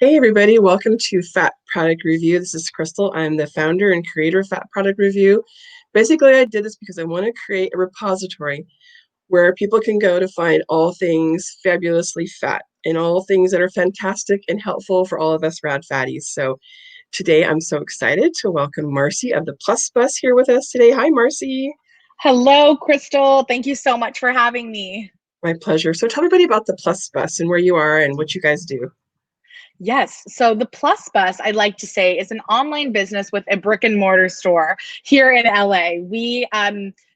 Hey everybody, welcome to Fat Product Review. This is Crystal. I'm the founder and creator of Fat Product Review. Basically, I did this because I want to create a repository where people can go to find all things fabulously fat and all things that are fantastic and helpful for all of us rad fatties. So today I'm so excited to welcome Marcy of the Plus Bus here with us today. Hi, Marcy. Hello, Crystal. Thank you so much for having me. My pleasure. So tell everybody about the Plus Bus and where you are and what you guys do. Yes. So the Plus Bus, I'd like to say, is an online business with a brick and mortar store here in LA. We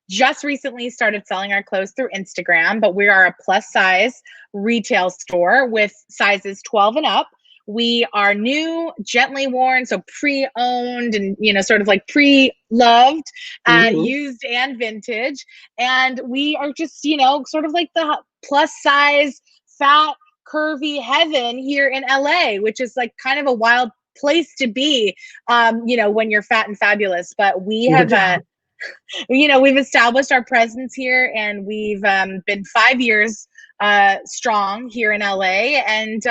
just recently started selling our clothes through Instagram, but we are a plus size retail store with sizes 12 and up. We are new, gently worn, so pre-owned and, sort of like pre-loved, Mhm. used and vintage. And we are just, sort of like the plus size, fat, curvy heaven here in LA, which is like kind of a wild place to be, when you're fat and fabulous. But we No have, doubt. we've established our presence here, and we've been 5 years strong here in LA. And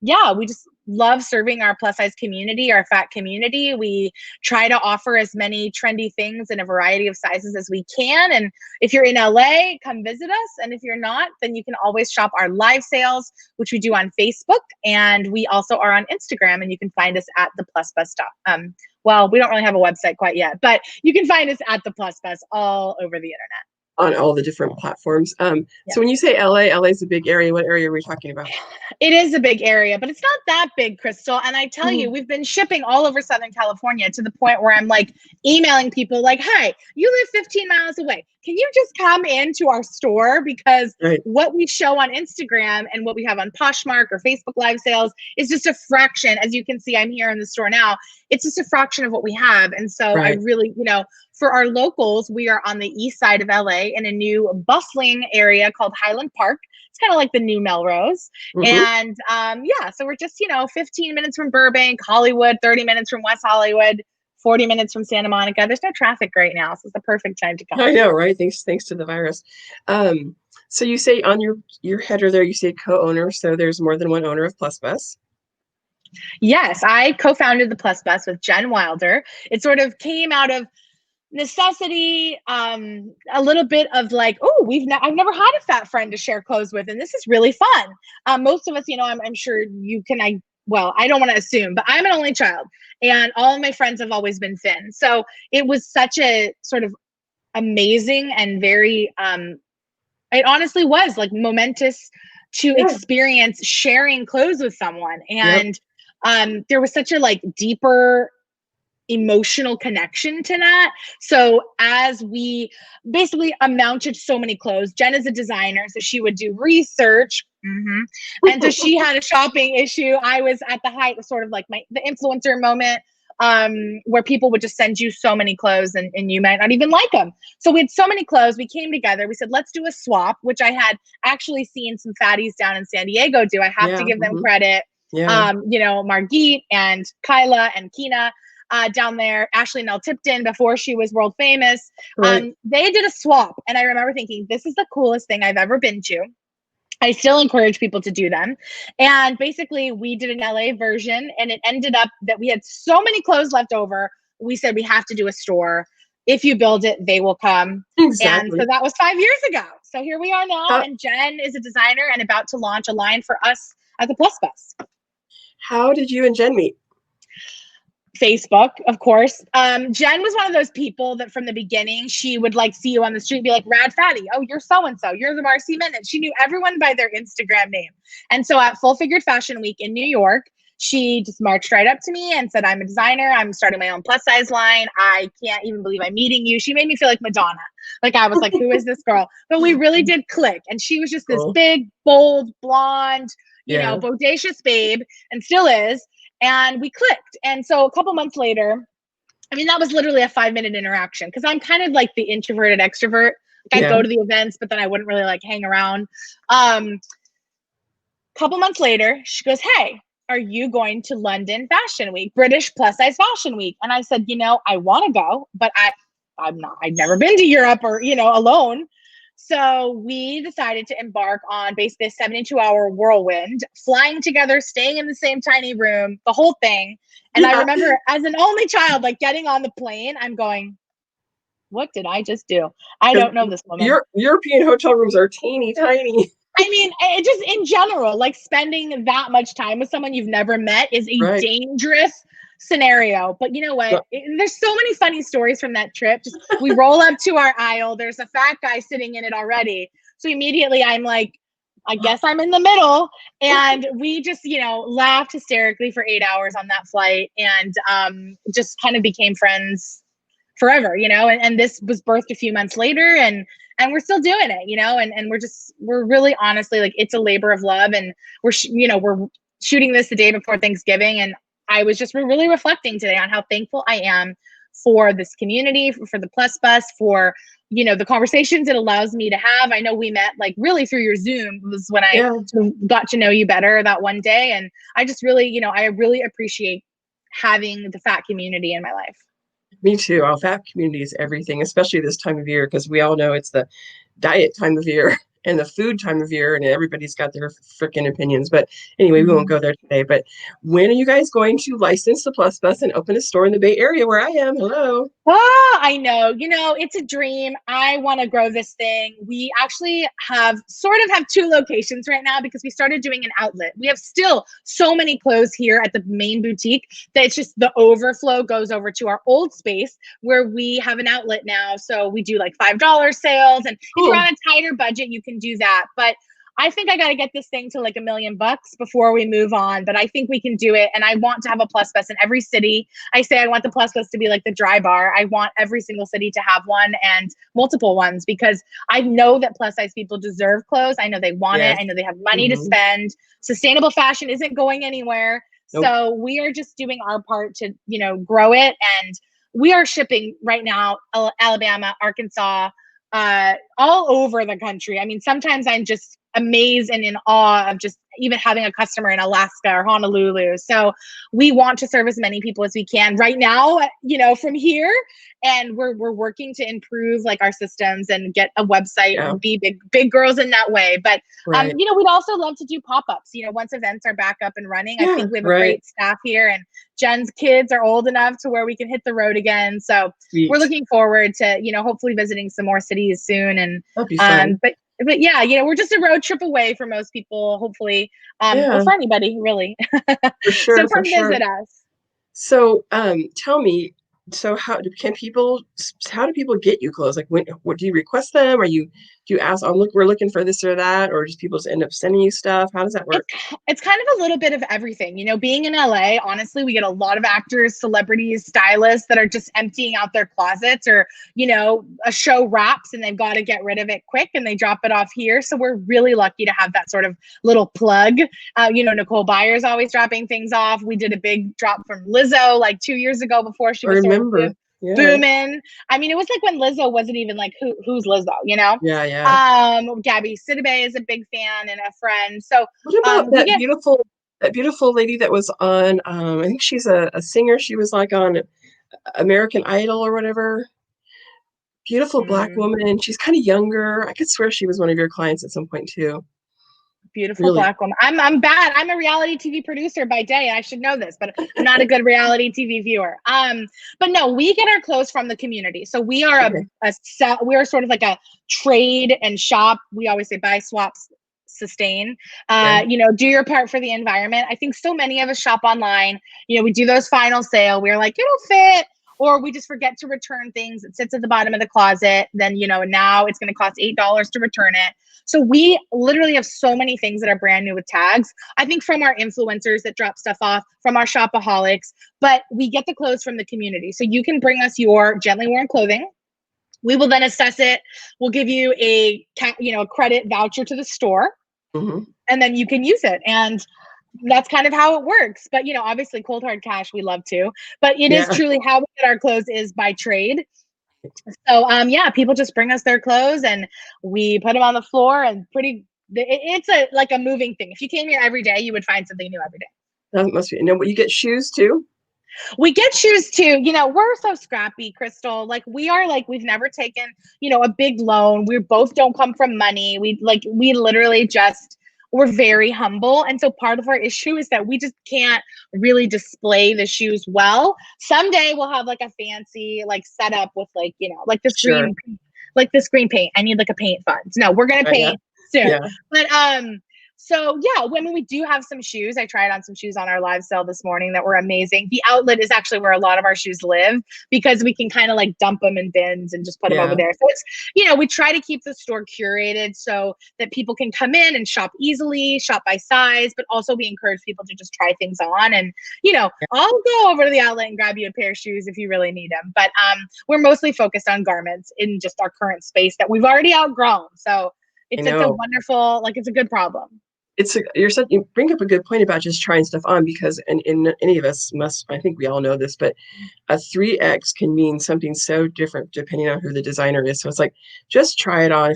yeah, we just love serving our plus size community, our fat community. We try to offer as many trendy things in a variety of sizes as we can. And if you're in LA, come visit us. And if you're not, then you can always shop our live sales, which we do on Facebook. And we also are on Instagram, and you can find us at the Plus Bus stop. Well, we don't really have a website quite yet, but you can find us at the Plus Bus all over the internet. On all the different platforms. Yeah. So when you say LA, LA is a big area. What area are we talking about? It is a big area, but it's not that big, Crystal. And I tell you, Mm. we've been shipping all over Southern California to the point where I'm like emailing people like, hey, you live 15 miles away. Can you just come into our store? Because Right, what we show on Instagram and what we have on Poshmark or Facebook live sales is just a fraction. As you can see, I'm here in the store now. It's just a fraction of what we have. And so I right. really, for our locals, we are on the east side of LA in a new bustling area called Highland Park. It's kind of like the new Melrose. Hmm. And yeah, so we're just, 15 minutes from Burbank, Hollywood, 30 minutes from West Hollywood, 40 minutes from Santa Monica. There's no traffic right now, so it's the perfect time to I come. know, right? Thanks to the virus. So you say on your header there, you say co-owner. So there's more than one owner of Plus Bus. Yes, I co-founded the Plus Bus with Jen Wilder. It sort of came out of necessity, a little bit of like, oh, I've never had a fat friend to share clothes with, and this is really fun. Most of us, I'm sure you can. I don't want to assume, but I'm an only child, and all of my friends have always been thin. So it was such a sort of amazing and very, it honestly was like momentous to Yeah. experience sharing clothes with someone, Yep. and there was such a like deeper emotional connection to that. So as we basically amounted so many clothes, Jen is a designer, so she would do research. And so she had a shopping issue. I was at the height of sort of like the influencer moment, where people would just send you so many clothes, and you might not even like them. So we had so many clothes. We came together. We said, let's do a swap, which I had actually seen some fatties down in San Diego do. I have to Yeah. give them credit. Yeah. Margit and Kyla and Kina, down there, Ashley Nell Tipton, before she was world famous. Right. They did a swap, and I remember thinking, this is the coolest thing I've ever been to. I still encourage people to do them. And basically, we did an LA version, and it ended up that we had so many clothes left over. We said, we have to do a store. If you build it, they will come. And so Exactly. that was 5 years ago. So here we are now, How and Jen is a designer and about to launch a line for us at the Plus Bus. how did you and Jen meet? Facebook, of course. Jen was one of those people that from the beginning, she would like see you on the street, be like, Rad Fatty, oh, you're so-and-so, you're the Marcy Minute. She knew everyone by their Instagram name. And so at Full Figured Fashion Week in New York, she just marched right up to me and said, I'm a designer. I'm starting my own plus size line. I can't even believe I'm meeting you. She made me feel like Madonna. Like I was like, who is this girl? But we really did click. And she was just this Cool. big, bold, blonde, Yeah. bodacious babe, and still is. And we clicked. And so a couple months later, I mean, that was literally a 5-minute interaction because I'm kind of like the introverted extrovert. Like I'd Yeah. go to the events, but then I wouldn't really like hang around. Couple months later, she goes, hey, are you going to London Fashion Week, British plus size fashion week? And I said, I want to go, but I'm not, I've never been to Europe or, alone. So we decided to embark on basically a 72-hour whirlwind, flying together, staying in the same tiny room, the whole thing. And I Yeah. remember as an only child, like getting on the plane, I'm going, what did I just do? I Because don't know this woman. European hotel rooms are teeny tiny. I mean, it just in general, like spending that much time with someone you've never met is a Right. dangerous scenario. But you know what? So, There's so many funny stories from that trip. Just we roll up to our aisle, there's a fat guy sitting in it already. So immediately I'm like, I guess I'm in the middle. And we just, laughed hysterically for 8 hours on that flight and just kind of became friends forever, and this was birthed a few months later and we're still doing it, and we're really honestly like it's a labor of love and we're shooting this the day before Thanksgiving and we're really reflecting today on how thankful I am for this community, for the Plus Bus, for the conversations it allows me to have. I know we met like really through your Zoom was when I yeah. got to know you better that one day, and I just really, I really appreciate having the fat community in my life. Me too. Our fat community is everything, especially this time of year, because we all know it's the diet time of year and the food time of year, and everybody's got their freaking opinions. But anyway, we won't Mhm. go there today. But when are you guys going to license the Plus Bus and open a store in the Bay Area where I am? Hello. I know. It's a dream. I want to grow this thing. We actually have two locations right now because we started doing an outlet. We have still so many clothes here at the main boutique that it's just the overflow goes over to our old space where we have an outlet now. So we do like $5 sales. And if you're Cool. on a tighter budget, you can do that. But I think I got to get this thing to like $1 million before we move on, but I think we can do it. And I want to have a Plus Bus in every city. I say I want the Plus Bus to be like the dry bar. I want every single city to have one and multiple ones because I know that plus size people deserve clothes. I know they want it. Yes. I know they have money to Mm-hmm. spend. Sustainable fashion isn't going anywhere. Nope. So we are just doing our part to, grow it. And we are shipping right now, Alabama, Arkansas, all over the country. I mean, sometimes I'm just amazed and in awe of just even having a customer in Alaska or Honolulu. So we want to serve as many people as we can right now, from here. And we're working to improve like our systems and get a website Yeah. and be big girls in that way. But Right. we'd also love to do pop-ups. Once events are back up and running, I Yeah. think we have a Right. great staff here, and Jen's kids are old enough to where we can hit the road again. So we're Sweet. looking forward to hopefully visiting some more cities soon. And That'd be fun. but yeah, we're just a road trip away for most people, hopefully, or Yeah, for anybody really. for So sure, for come sure. visit us. So, tell me, so how do people get you clothes? Like, what do you request them? Do you ask, we're looking for this or that, or just people just end up sending you stuff? How does that It's work? it's kind of a little bit of everything. Being in LA, honestly, we get a lot of actors, celebrities, stylists that are just emptying out their closets, or a show wraps and they've got to get rid of it quick and they drop it off here. So we're really lucky to have that sort of little plug. Nicole Byer's always dropping things off. We did a big drop from Lizzo like 2 years ago before she I was sort of remember. Yeah, booming. I mean, it was like when Lizzo wasn't even like who's Lizzo, yeah, yeah. Gabby Sidibe is a big fan and a friend. So What about we get that beautiful lady that was on? I think she's a singer. She was like on American Idol or whatever. Beautiful Black mm, woman. She's kind of younger. I could swear she was one of your clients at some point too. beautiful Really. Black woman. I'm bad. I'm a reality TV producer by day. I should know this, but I'm not a good reality TV viewer. But no, we get our clothes from the community. So we are Okay. we are sort of like a trade and shop. We always say buy, swap, sustain. Yeah. Do your part for the environment. I think so many of us shop online. We do those final sale. We're like, it'll fit. Or we just forget to return things. It sits at the bottom of the closet. Then, now it's going to cost $8 to return it. So we literally have so many things that are brand new with tags. I think from our influencers that drop stuff off, from our shopaholics, but we get the clothes from the community. So you can bring us your gently worn clothing. We will then assess it. We'll give you a credit voucher to the store, Hmm. and then you can use it. And that's kind of how it works. But obviously cold hard cash, we love to. But it is Yeah. truly how we get our clothes is by trade. So yeah, people just bring us their clothes and we put them on the floor and it's a moving thing. If you came here every day, you would find something new every day. That must be. And then you get shoes too? We get shoes too. We're so scrappy, Crystal. Like we are like we've never taken, a big loan. We both don't come from money. We literally just we're very humble. And so part of our issue is that we just can't really display the shoes well. Someday we'll have like a fancy like setup with like this Sure. green paint. I need like a paint fund. No, we're gonna Yeah. paint soon. Yeah. But so yeah, when we do have some shoes, I tried on some shoes on our live sale this morning that were amazing. The outlet is actually where a lot of our shoes live because we can kind of like dump them in bins and just put them over there. So it's, we try to keep the store curated so that people can come in and shop easily, shop by size, but also we encourage people to just try things on. And, I'll go over to the outlet and grab you a pair of shoes if you really need them. But we're mostly focused on garments in just our current space that we've already outgrown. So it's a wonderful, it's a good problem. You bring up a good point about just trying stuff on because and any of us I think we all know this, but a 3X can mean something so different depending on who the designer is. So it's like just try it on.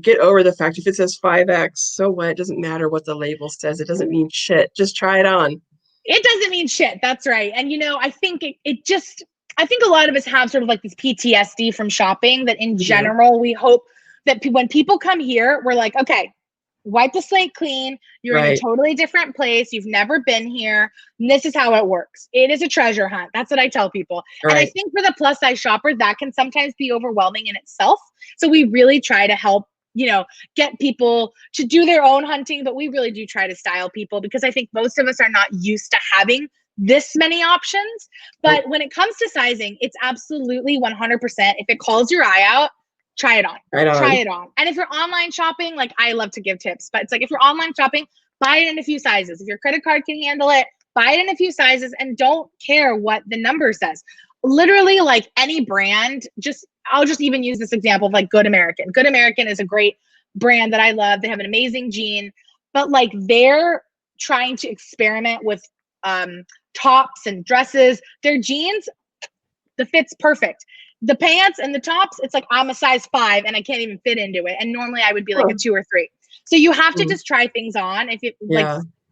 Get over the fact if it says 5X, so what? It doesn't matter what the label says. It doesn't mean shit. Just try it on. It doesn't mean shit. That's right. And I think I think a lot of us have sort of like this PTSD from shopping that in general, we hope that when people come here, we're like, okay, wipe the slate clean. You're in a totally different place. You've never been here. And this is how it works. It is a treasure hunt. That's what I tell people. Right. And I think for the plus size shopper, that can sometimes be overwhelming in itself. So we really try to help, get people to do their own hunting, but we really do try to style people because I think most of us are not used to having this many options. But when it comes to sizing, it's absolutely 100%. If it calls your eye out, try it on. Try it on. And if you're online shopping, I love to give tips, but it's like if you're online shopping, buy it in a few sizes. If your credit card can handle it, buy it in a few sizes and don't care what the number says. Literally, like any brand, I'll just even use this example of like Good American. Good American is a great brand that I love. They have an amazing jean, but they're trying to experiment with tops and dresses. Their jeans, the fit's perfect. The pants and the tops, it's like I'm a size 5 and I can't even fit into it. And normally I would be like a 2 or 3. So you have to just try things on. If you're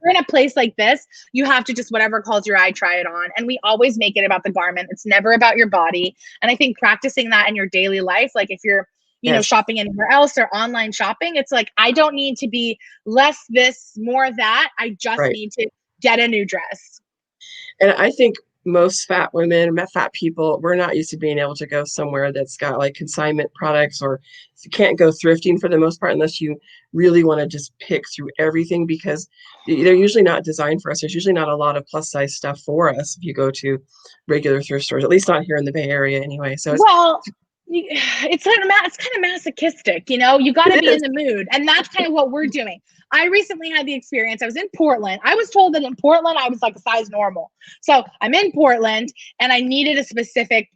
in a place like this, you have to just whatever calls your eye, try it on. And we always make it about the garment. It's never about your body. And I think practicing that in your daily life, like if you're shopping anywhere else or online shopping, it's like I don't need to be less this, more that. I just need to get a new dress. And I think most fat women, fat people, we're not used to being able to go somewhere that's got like consignment products, or you can't go thrifting for the most part unless you really want to just pick through everything because they're usually not designed for us. There's usually not a lot of plus size stuff for us if you go to regular thrift stores, at least not here in the Bay Area anyway. So it's kind of masochistic, you got to be in the mood. And that's kind of what we're doing. I recently had the experience. I was in Portland. I was told that in Portland, I was like a size normal. So I'm in Portland and I needed a specific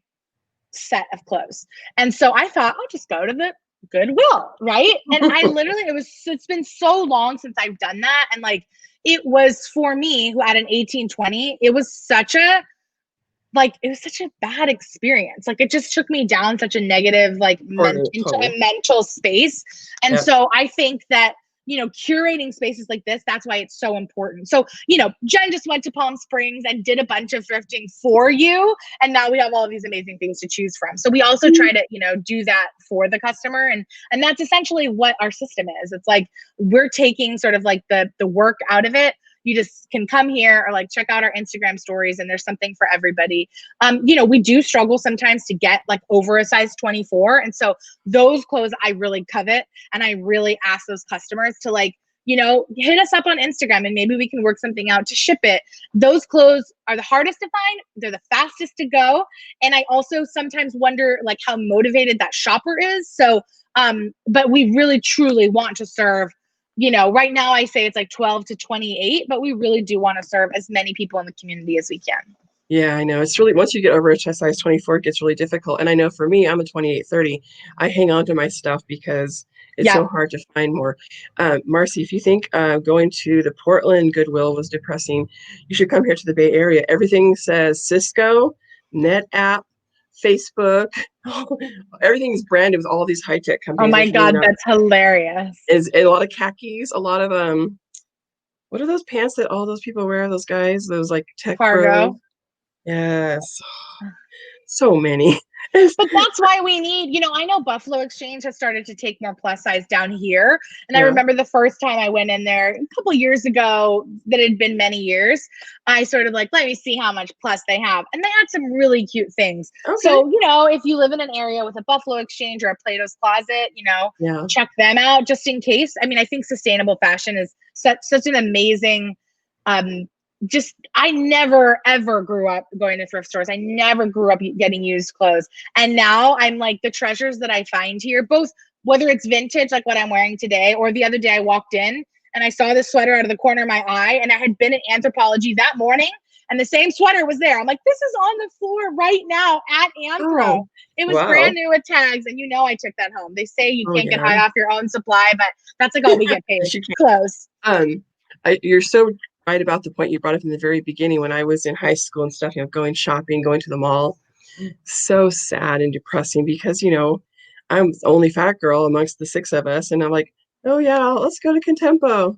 set of clothes. And so I thought I'll just go to the Goodwill, right? And I literally, it's been so long since I've done that. And it was for me who had an 1820, it was such a bad experience. It just took me down such a negative, into a mental space. And so I think that, curating spaces like this, that's why it's so important. So, Jen just went to Palm Springs and did a bunch of thrifting for you. And now we have all of these amazing things to choose from. So we also try to, do that for the customer. And that's essentially what our system is. It's like, we're taking sort of the work out of it. You just can come here or check out our Instagram stories and there's something for everybody. We do struggle sometimes to get over a size 24. And so those clothes I really covet. And I really ask those customers to hit us up on Instagram and maybe we can work something out to ship it. Those clothes are the hardest to find. They're the fastest to go. And I also sometimes wonder how motivated that shopper is. So, but we really truly want to serve right now I say it's 12 to 28, but we really do want to serve as many people in the community as we can. Yeah, I know. It's really, once you get over a chest size 24, it gets really difficult. And I know for me, I'm a 28-30. I hang on to my stuff because it's so hard to find more. Marcy, if you think going to the Portland Goodwill was depressing, you should come here to the Bay Area. Everything says Cisco, NetApp, Facebook, everything's branded with all these high-tech companies. Oh my God, that's hilarious. Is a lot of khakis, a lot of what are those pants that all those people wear? Those guys, those tech cargo. bros? Yes. So many. But that's why we need, I know Buffalo Exchange has started to take more plus size down here. And I Yeah. remember the first time I went in there a couple years ago, that had been many years, I sort of like, let me see how much plus they have. And they had some really cute things. Okay. So, if you live in an area with a Buffalo Exchange or a Plato's Closet, Yeah. check them out just in case. I mean, I think sustainable fashion is such an amazing just I never ever grew up going to thrift stores. I never grew up getting used clothes. And now I'm like, the treasures that I find here, both whether it's vintage like what I'm wearing today, or the other day I walked in and I saw this sweater out of the corner of my eye, and I had been in Anthropologie that morning and the same sweater was there. I'm like, this is on the floor right now at Anthro. Oh, It was brand wow. new with tags, and I took that home. They say you Oh, can't get yeah. high off your own supply, but that's like all we get paid. She can't. Clothes. You're so right about the point you brought up in the very beginning when I was in high school and stuff, going shopping, going to the mall. So sad and depressing because, I'm the only fat girl amongst the six of us. And I'm like, oh, yeah, let's go to Contempo.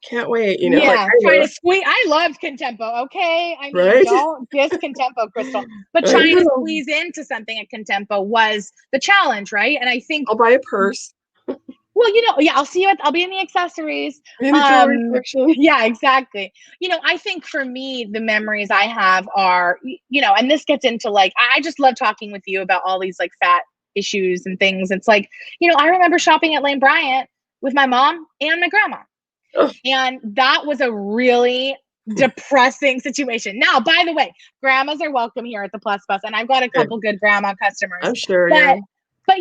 Can't wait, like Yeah, I trying know, to squeeze. I loved Contempo. Okay, I mean, right? don't diss Contempo, Crystal. But I trying to know. squeeze into something at Contempo was the challenge, right? And I think, I'll buy a purse well, yeah, I'll see you I'll be in the accessories. in the jewelry section. Yeah, exactly. I think for me, the memories I have are, and this gets into like, I just love talking with you about all these like fat issues and things. It's like, I remember shopping at Lane Bryant with my mom and my grandma. Oh, And that was a really depressing situation. Now, by the way, grandmas are welcome here at the Plus Bus, and I've got a okay. couple good grandma customers. I'm sure, yeah. But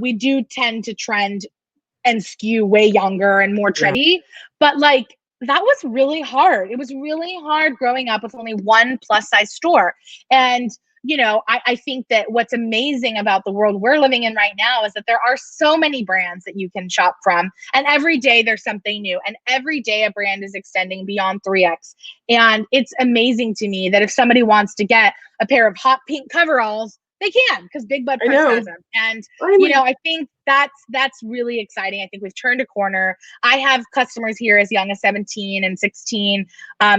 we do tend to trend and skew way younger and more Yeah. trendy. But like, that was really hard. It was really hard growing up with only one plus size store. And I think that what's amazing about the world we're living in right now is that there are so many brands that you can shop from. And every day there's something new. And every day a brand is extending beyond 3X. And it's amazing to me that if somebody wants to get a pair of hot pink coveralls, they can, because Big Bud I Press know. has them. And Finally. I think that's really exciting. I think we've turned a corner. I have customers here as young as 17 and 16.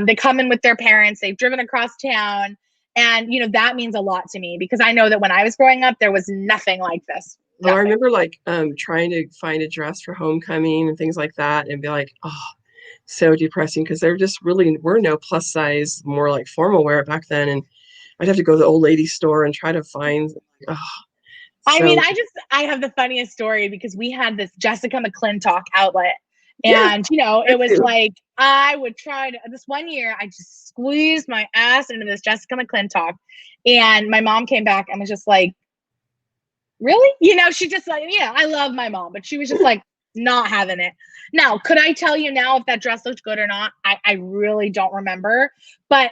They come in with their parents. They've driven across town. And, that means a lot to me, because I know that when I was growing up, there was nothing like this. Oh, I Nothing. remember like trying to find a dress for homecoming and things like that and be like, oh, so depressing because there just really were no plus size, more like formal wear back then. And I'd have to go to the old lady store and try to find, oh, I mean, so I have the funniest story, because we had this Jessica McClintock outlet. yeah, And, that it was too. like, I would try to, this one year, I just squeezed my ass into this Jessica McClintock. And my mom came back and was just like, really? She just like, yeah, I love my mom, but she was just like, not having it. Now, could I tell you now if that dress looked good or not? I really don't remember. But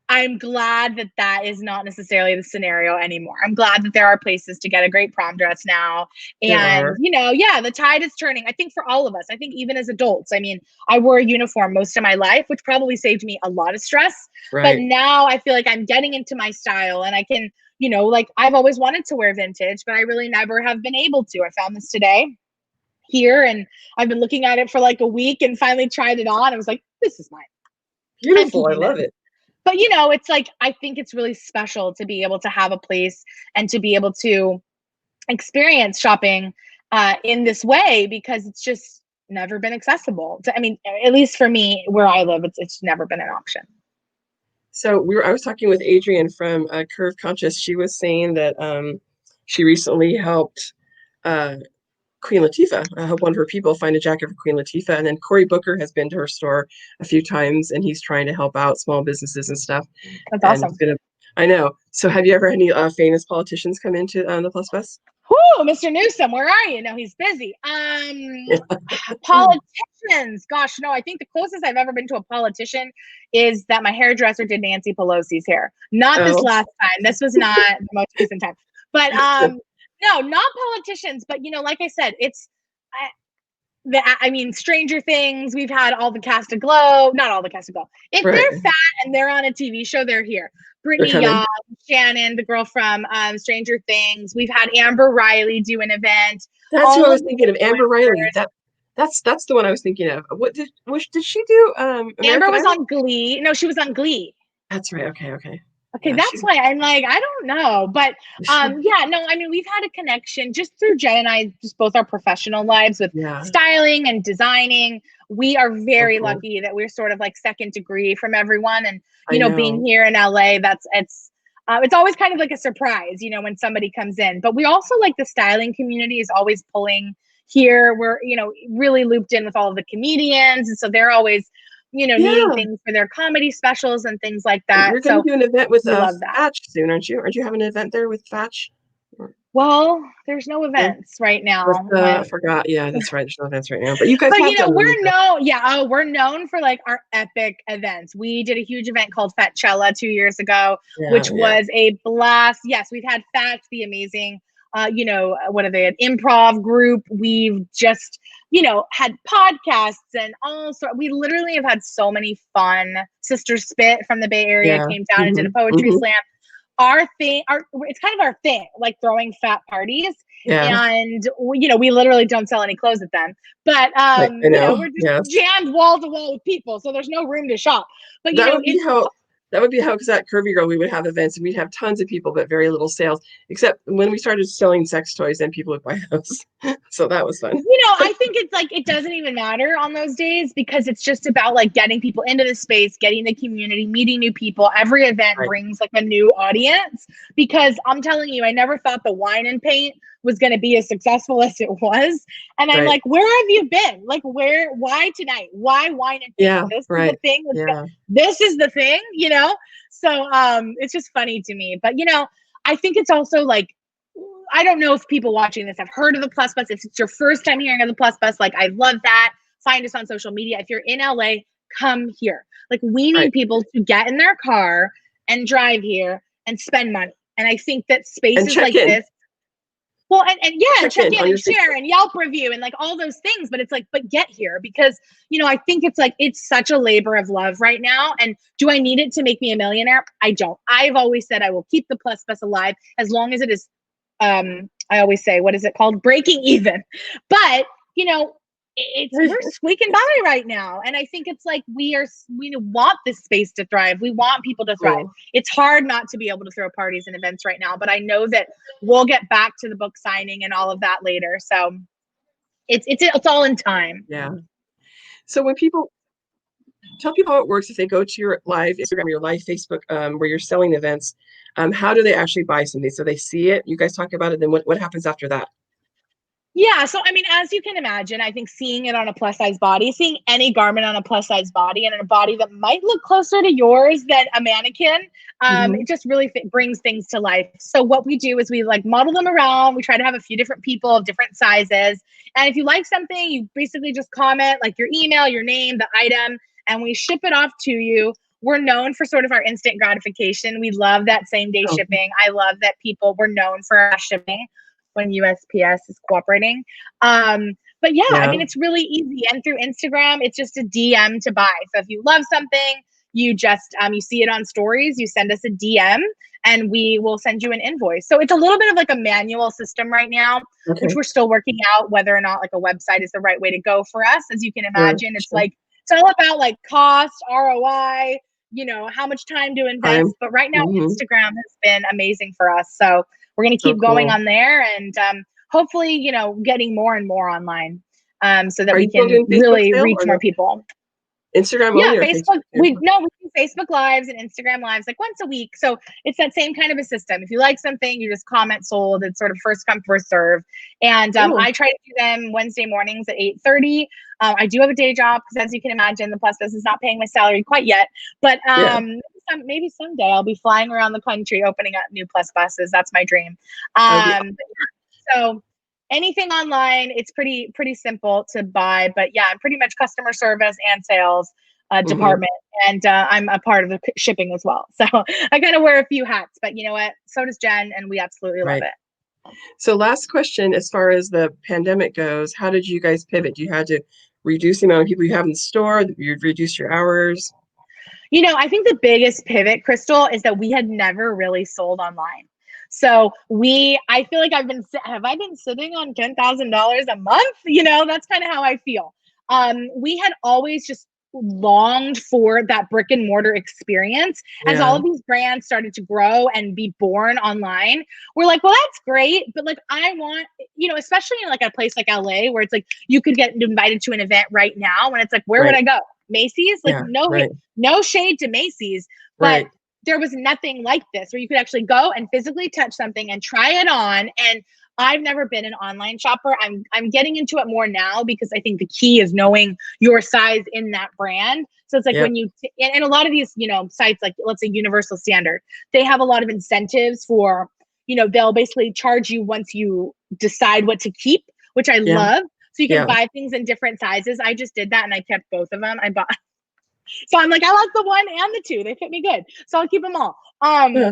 I'm glad that that is not necessarily the scenario anymore. I'm glad that there are places to get a great prom dress now. There And, are. yeah, the tide is turning. I think for all of us, I think even as adults, I mean, I wore a uniform most of my life, which probably saved me a lot of stress. But Right. now I feel like I'm getting into my style, and I can, like, I've always wanted to wear vintage, but I really never have been able to. I found this today here, and I've been looking at it for like a week and finally tried it on. I was like, this is mine. I'm Beautiful. I keeping love this. it. But it's like, I think it's really special to be able to have a place and to be able to experience shopping in this way, because it's just never been accessible. I mean, at least for me, where I live, it's never been an option. So I was talking with Adrienne from Curve Conscious. She was saying that she recently helped uh, Queen Latifah, one of her people, find a jacket for Queen Latifah. And then Cory Booker has been to her store a few times, and he's trying to help out small businesses and stuff. That's And he's awesome. gonna, I know. So have you ever had any famous politicians come into the Plus Bus? Whoo, Mr. Newsom, where are you? No, he's busy. Yeah. Politicians. Gosh, no, I think the closest I've ever been to a politician is that my hairdresser did Nancy Pelosi's hair. Not this Oh, last time. This was not the most recent time. But no, not politicians. But like I said, it's I mean, Stranger Things. We've had all the cast of Glow. Not all the cast of Glow. If right. they're fat and they're on a TV show, they're here. They're Brittany coming. Young, Shannon, the girl from Stranger Things. We've had Amber Riley do an event. That's who I All was of the thinking of. Amber Riley. influencers. That's the one I was thinking of. What did she do? Amber American was Idol? on Glee. No, she was on Glee. That's right. Okay. Okay. Okay, Yeah. that's why I'm like, I don't know. But yeah, no, I mean, we've had a connection just through Jen and I, just both our professional lives with Yeah. styling and designing. We are So very cool. lucky that we're sort of like second degree from everyone. And, I being know. here in LA, it's always kind of like a surprise, when somebody comes in. But we also like the styling community is always pulling here. We're, really looped in with all of the comedians. And so they're always, needing Yeah. things for their comedy specials and things like that. You're going to So do an event with we love that. Fatch soon, aren't you? Aren't you having an event there with Fatch? Well, there's no No, events right with now. I forgot. Yeah, that's right. There's no events right now, but you guys But have done them in the past. we're known for like our epic events. We did a huge event called Fatchella 2 years ago, Yeah, which yeah, was a blast. Yes, we've had Fat, the amazing, what are they, an improv group. We've just, had podcasts and all sorts. We literally have had so many fun. Sister Spit from the Bay Area yeah. came down and did a Hmm. poetry Hmm. slam. It's kind of our thing, like throwing fat parties. Yeah, And we literally don't sell any clothes at them, but I know. we're just Yes, jammed wall to wall with people, so there's no room to shop. But that would be it's how. That would be how, because at Curvy Girl we would have events and we'd have tons of people, but very little sales. Except when we started selling sex toys, then people would buy those. So that was fun. I think it's like it doesn't even matter on those days because it's just about like getting people into the space, getting the community, meeting new people. Every event Right. brings like a new audience because I'm telling you, I never thought the wine and paint was going to be as successful as it was. And I'm Right. like, where have you been? Like, why tonight? Why wine and paint? Yeah. This is the Right. thing. Yeah. This is the thing. So it's just funny to me. But I think it's also like I don't know if people watching this have heard of the Plus Bus. If it's your first time hearing of the Plus Bus, like I love that. Find us on social media. If you're in LA, come here. Like we Right. need people to get in their car and drive here and spend money. And I think that And spaces check like in. this, well, and yeah, Check check in in on and your share Facebook. and Yelp review and like all those things. But it's like, but get here because, I think it's like, it's such a labor of love right now. And do I need it to make me a millionaire? I don't. I've always said I will keep the Plus Bus alive as long as it is I always say, what is it called? Breaking even. But, we're squeaking by right now. And I think it's like we want this space to thrive. We want people to thrive. Cool. It's hard not to be able to throw parties and events right now, but I know that we'll get back to the book signing and all of that later. So it's all in time. Yeah. So when people tell people how it works, if they go to your live Instagram, your live Facebook, where you're selling events, how do they actually buy something? So they see it, you guys talk about it, then what happens after that? Yeah, so I mean, as you can imagine, I think seeing it on a plus size body, seeing any garment on a plus size body and in a body that might look closer to yours than a mannequin, Hmm. it just really brings things to life. So what we do is we like model them around. We try to have a few different people of different sizes, and if you like something, you basically just comment like your email, your name, the item, and we ship it off to you. We're known for sort of our instant gratification. We love that same day Oh, shipping. I love that we're known for our shipping when USPS is cooperating. But yeah, I yeah. mean, it's really easy. And through Instagram, it's just a DM to buy. So if you love something, you just, you see it on stories, you send us a DM and we will send you an invoice. So it's a little bit of like a manual system right now, which Okay. we're still working out whether or not like a website is the right way to go for us. As you can Sure. imagine, it's Sure. like, it's all about like cost, ROI, how much time to Time. invest. But right now, Hmm. Instagram has been amazing for us. So we're going to So keep going cool. on there and hopefully, getting more and more online so that Are we you still can doing Facebook really sale reach or more no? people. Instagram Yeah, only or Facebook. Facebook too? We do Facebook lives and Instagram lives like once a week. So it's that same kind of a system. If you like something, you just comment sold. It's sort of first come, first serve. And Cool. I try to do them Wednesday mornings at 8:30. I do have a day job because as you can imagine, the Plus Business is not paying my salary quite yet. But Yeah. maybe someday I'll be flying around the country opening up new Plus Buses. That's my dream. That would be So anything online, it's pretty simple to buy. But yeah, I'm pretty much customer service and sales awesome. department, and I'm a part of the shipping as well. So I kind of wear a few hats. But you know what? So does Jen, and we absolutely love Right. it. So last question, as far as the pandemic goes, how did you guys pivot? You had to reduce the amount of people you have in the store, you reduce your hours. I think the biggest pivot, Crystal, is that we had never really sold online. So I feel like have I been sitting on $10,000 a month? That's kind of how I feel. We had always just longed for that brick and mortar experience. As all Yeah. of these brands started to grow and be born online, we're like, well, that's great, but like I want, especially in like a place like LA where it's like you could get invited to an event right now, and it's like, where would Right. I go? Macy's? Like, Yeah. Right. no shade to Macy's, but Right. there was nothing like this where you could actually go and physically touch something and try it on. And I've never been an online shopper. I'm getting into it more now because I think the key is knowing your size in that brand. So it's like Yep. when you and a lot of these, sites like let's say Universal Standard, they have a lot of incentives for, they'll basically charge you once you decide what to keep, which I Yeah. love. So you can Yeah. buy things in different sizes. I just did that and I kept both of them. I bought so I'm like, I like the one and the two. They fit me good. So I'll keep them all. Yeah.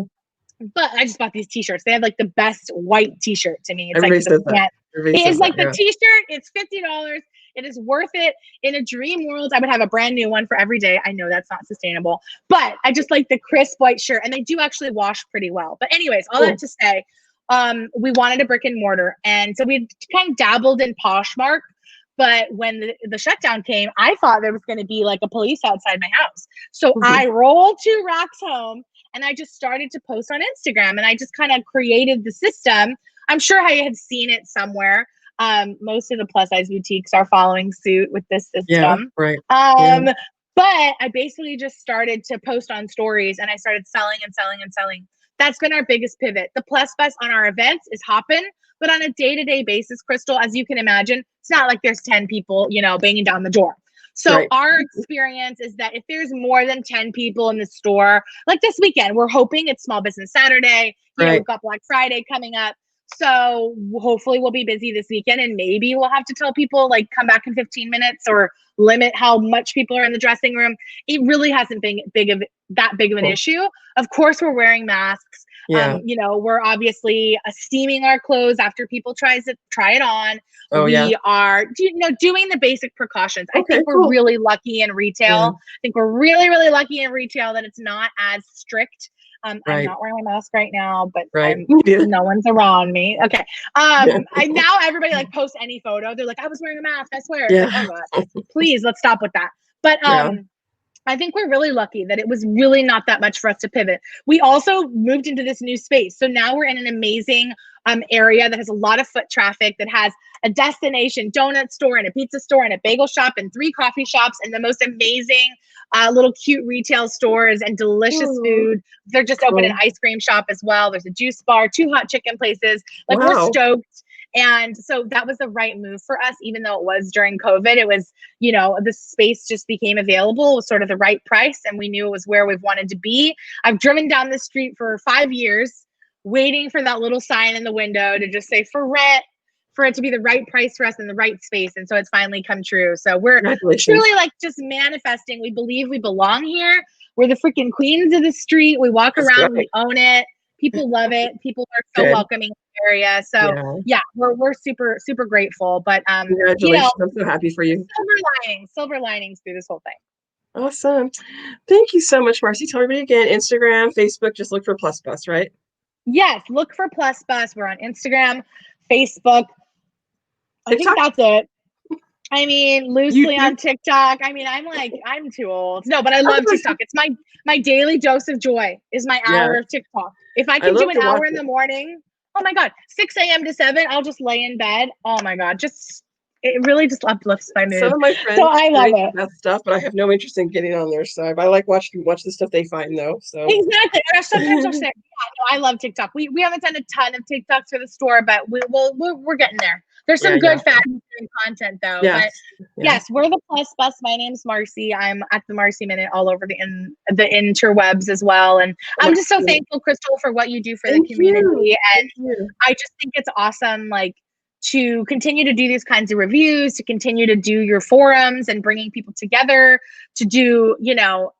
But I just bought these t-shirts. They have like the best white t-shirt to me. It's like Everybody the says that. pant. Everybody It says is that. like the Yeah. t-shirt. It's $50. It is worth it. In a dream world, I would have a brand new one for every day. I know that's not sustainable, but I just like the crisp white shirt, and they do actually wash pretty well. But anyways, all that to say, we wanted a brick and mortar, and so we kind of dabbled in Poshmark. But when the shutdown came, I thought there was going to be like a police outside my house. So I rolled 2 rocks home and I just started to post on Instagram, and I just kind of created the system. I'm sure I had seen it somewhere. Most of the plus size boutiques are following suit with this system. Yeah. Right. Yeah. But I basically just started to post on stories, and I started selling and selling and selling. That's been our biggest pivot. The plus bus on our events is hopping, but on a day-to-day basis, Crystal, as you can imagine, it's not like there's 10 people, banging down the door. So Right. our experience is that if there's more than 10 people in the store, like this weekend, we're hoping it's Small Business Saturday. Right. We've got Black Friday coming up. So hopefully we'll be busy this weekend, and maybe we'll have to tell people like come back in 15 minutes or limit how much people are in the dressing room. It really hasn't been that big of an issue. Of course, we're wearing masks. Yeah. We're obviously steaming our clothes after people try it on. Oh, yeah. We are, doing the basic precautions. I Okay, think we're cool. really lucky in retail. Yeah. I think we're really, really lucky in retail that it's not as strict. I'm Right. not wearing my mask right now, but Right. no one's around me. Okay. Now everybody like posts any photo. They're like, I was wearing a mask, I swear. It's Yeah. like, oh God, please let's stop with that. But Yeah. I think we're really lucky that it was really not that much for us to pivot. We also moved into this new space. So now we're in an amazing area that has a lot of foot traffic, that has a destination donut store and a pizza store and a bagel shop and 3 coffee shops and the most amazing little cute retail stores and delicious food. They're just opened an ice cream shop as well. There's a juice bar, 2 hot chicken places. Like, we're stoked. And so that was the right move for us, even though it was during COVID. It was, the space just became available, was sort of the right price, and we knew it was where we've wanted to be. I've driven down the street for 5 years, waiting for that little sign in the window to just say for rent, for it to be the right price for us in the right space. And so it's finally come true. So we're truly like just manifesting. We believe we belong here. We're the freaking queens of the street. We walk around, we own it. People love it. People are so welcoming in the area. So yeah, we're super, super grateful. But congratulations. I'm so happy for you. Silver linings through this whole thing. Awesome. Thank you so much, Marcy. Tell everybody again, Instagram, Facebook, just look for Plus Bus, right? Yes, look for Plus Bus. We're on Instagram, Facebook. TikTok? I think that's it. I mean, loosely on TikTok. I mean, I'm too old. No, but I love TikTok. It's my daily dose of joy is my hour of TikTok. If I can do an hour in the morning, oh my God, 6 a.m. to 7, I'll just lay in bed. Oh my God, it really just uplifts my mood. Some of my friends so I love it. That stuff, but I have no interest in getting on there. So I like watch the stuff they find though. So exactly. Sometimes I'll say, I love TikTok. We haven't done a ton of TikToks for the store, but we're getting there. There's some good fabulous content though. But yes, we're the Plus Bus. My name's Marcy. I'm at the Marcy Minute all over the interwebs as well. And I'm just so thankful, Crystal, for what you do for the community. And I just think it's awesome, like, to continue to do these kinds of reviews, to continue to do your forums and bringing people together to do, not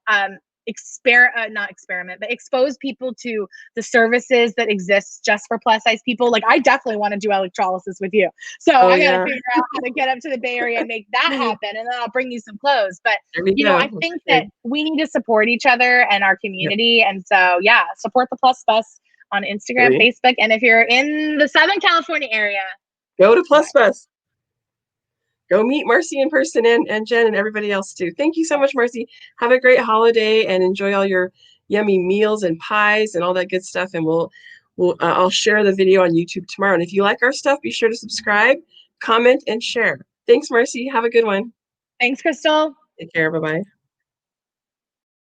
experiment, but expose people to the services that exist just for plus size people. Like, I definitely want to do electrolysis with you. So I got to figure out how to get up to the Bay Area and make that happen. And then I'll bring you some clothes. But, I think that we need to support each other and our community. Yep. And so, support the Plus Bus on Instagram, Facebook. And if you're in the Southern California area, go to Plus Bus. go meet Marcy in person and Jen and everybody else too. Thank you so much, Marcy. Have a great holiday and enjoy all your yummy meals and pies and all that good stuff. And I'll share the video on YouTube tomorrow. And if you like our stuff, be sure to subscribe, comment, and share. Thanks, Marcy. Have a good one. Thanks, Crystal. Take care. Bye-bye.